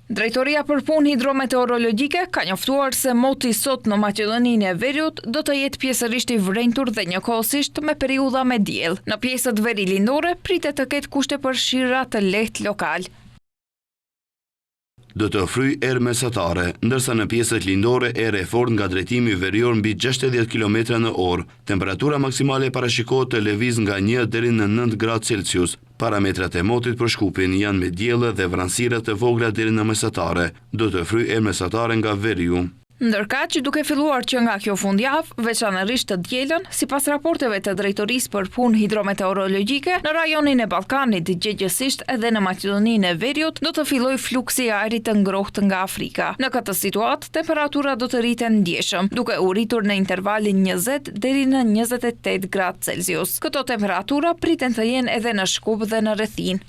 Drejtoria për punë hidrometeorologjike ka njoftuar se moti sot në Maqedoninë e Veriut do të jetë pjesërisht i vrenjtur dhe njëkohësisht me periudha me diell. Në pjesët verilindore pritet të ketë kushte për shira të lehtë lokal. Do të ofrojë erë mesatare, ndërsa në pjesët lindore erë e fortë nga drejtimi verior mbi 60 km/h. Temperatura maksimale parashikohet të lëviz nga 1 deri në 9 gradë Celsius. Parametrat e motit për Shkupin janë me diellë dhe vranësira të vogla deri në mesatare. Do të ofrojë erë mesatare nga veriu. Ndërkaq, duke filluar që nga kjo fundjavë, veçanërisht të dielën, sipas raporteve të Drejtorisë për Punë Hidrometeorologjike, në rajonin e Ballkanit, gjëgjësisht edhe në Maqedoninë e Veriut, do të fillojë fluksi i ajrit të ngrohtë nga Afrika. Në këtë situatë, temperatura do të rriten ndjeshëm, duke u rritur në intervalin 20 deri në 28 gradë Celsius. Këto temperatura priten të jenë edhe në Shkup dhe në rrethin.